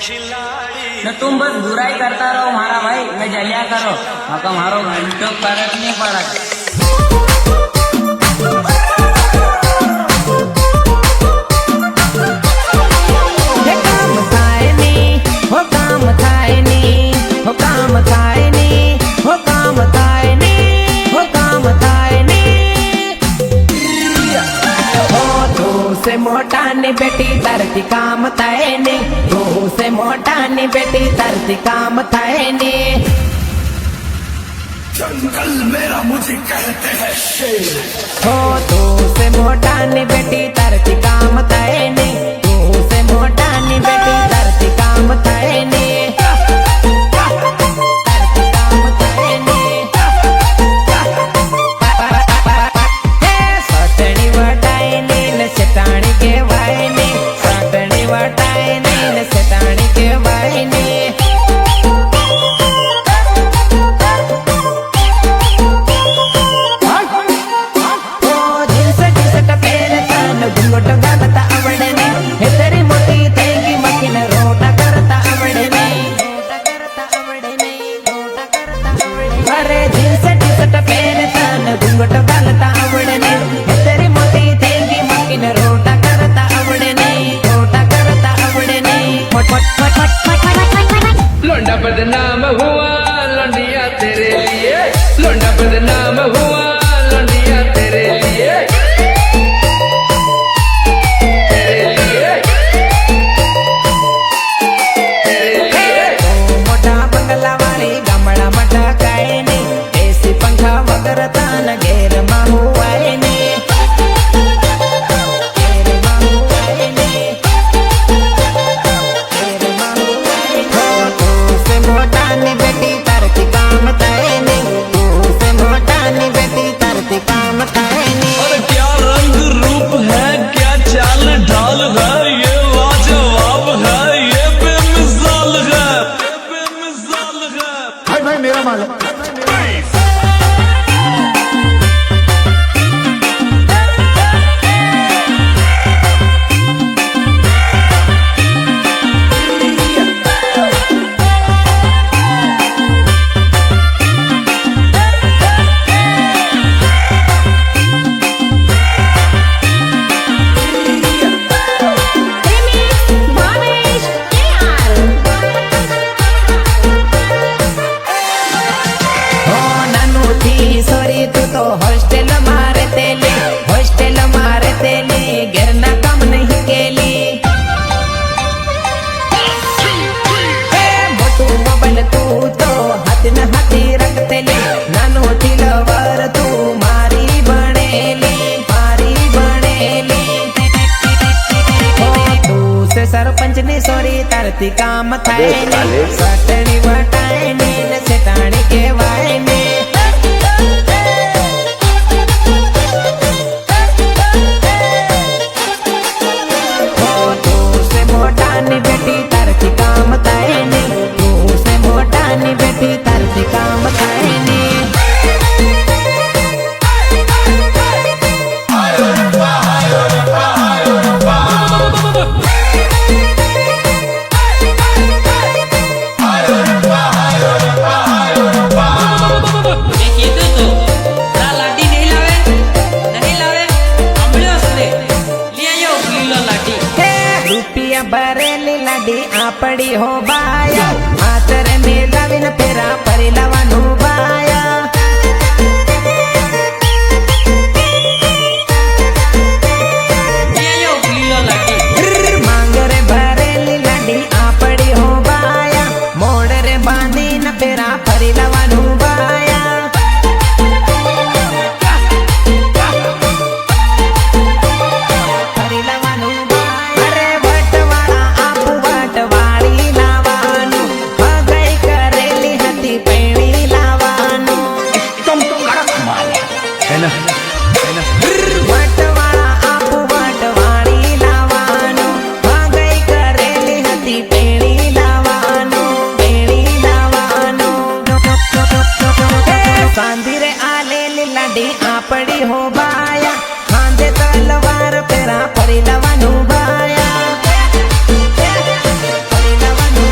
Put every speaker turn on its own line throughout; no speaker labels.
न तुम बस बुराई करता रहो मारा भाई, मैं जलिया करो मका मारो घंटों फर्क नहीं पड़ा।
मोटा ने बेटी धरती काम थाए ने, तू से मोटा ने बेटी धरती काम थाए ने।
जंगल मेरा मुझे कहते हैं शेर।
हो तू से मोटा ने बेटी धरती काम थाए ने, तू से मोटा ने बेटी धरती काम थाए ने।
लोंडा बदनाम हुआ लौंडिया तेरे लिए, लोंडा बदनाम हुआ लौंडिया तेरे लिए, तेरे लिए, तेरे लिए।
मोटा बंगला वाली गमड़ा मटा काए ने, ऐसी पंखा वगर तान घेर माहू आए ने, घेर माहू आए ने, घेर माहू आए ने। तू से मोटा ने बेटी धरती काम थाए ने, तू से मोटा ने बेटी धरती काम थाए ने।
और क्या रंग रूप है, क्या चाल ढाल है, ये लाजवाब है, ये बेमिसाल है, ये बेमिसाल है।
भाई भाई मेरा माल है।
हॉस्टेल मारे तेली, हॉस्टेल मारे तेली, गिरना कम नहीं केली। मोटू मोबाइल तू तो हाथ न हाथी रखतेली, नानो तिलवर तू मारी बनेली, मारी बनेली। तू से सरपंच ने सोरी धरती काम थाए ने, सटनी वटाए ने, सेटाणी के वाए ने। बेटी धरती काम थाए ने, तू से मोटा ने बेटी धरती काम थाए ने। बरेली लाडी आपड़ी हो बाया, मातर में लविन फेरा परी लवानु बाया। मांगरे बरेली लाडी आपड़ी हो बाया, मोड़रे बांधी न फेरा परी लवानु बाया। परी लवानु सांदिरे आले लाडी आपड़ी हो बाया, खांदे तलवार पेरा परी लवानु बाया, परी लवानु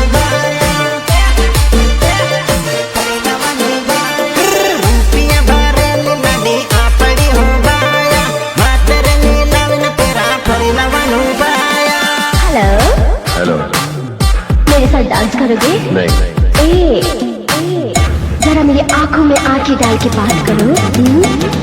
मेरे साथ डांस करोगे? नहीं। जरा मेरी आंखों में आंखें डाल के बात करो।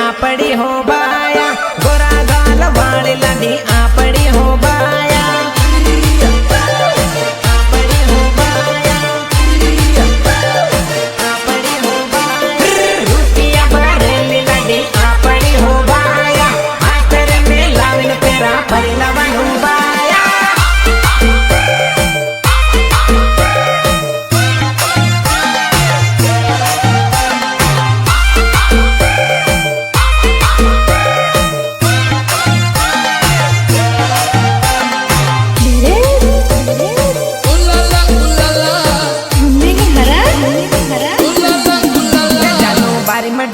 आपड़ी हो बाया गोरा गाल वाली लड़ी आपड़ी हो बाया आपड़ी हो बाया आपड़ी हो बाया रुपिया भरेली लड़ी आपड़ी हो बाया आखिर में लाविन तेरा परिलवन हो बाया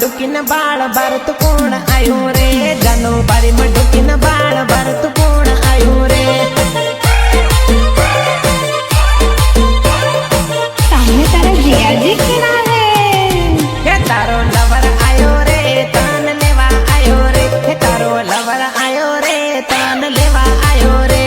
डुकिन बाळ भरत कोण आयो रे जानो बारी में डुकिन बाळ भरत कोण आयो रे
सामने तारा जिया जी खड़ा है।
हे तारो लवर आयो रे तान लेवा आयो रे हे तारो लवर आयो रे तान लेवा आयो रे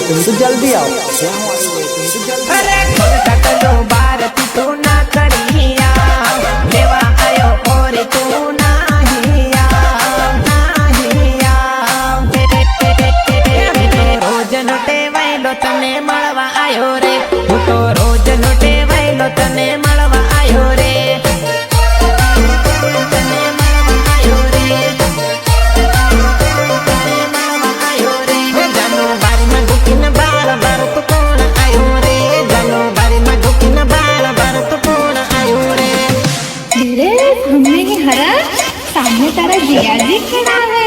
तुम तो जल्दी आओ।
अरे खोल कटलो भारत तू ना करिया लेवा आयो और तू नाहिया नाहिया रोज नोटे वैलो तने मळवा आयो रे हूँ तो रोज नोटे वैलो तने मळवा आयो रे तने मळवा आयो रे तने मळवा आयो रे जानो बारी में डुकिन बाळ भरत कोण आयो रे जानो बारी में डुकिन बाळ भरत कोण आयो रे
धीरे घूमने की हरा सामने तारा जिया जी खड़ा है।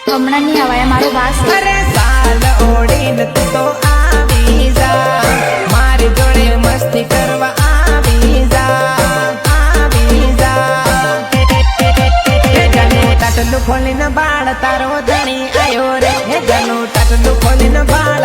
હમણાં નહીં આવાય મારો વાસ
અરે સાલ ઓડીને તું તો આવી જા મારી જોડે મસ્તી કરવા આવી જા જાને તાટલું ખોલીને બાળ તારો ધણી આયો રે હે જાનું તાટલું ખોલીને બાળ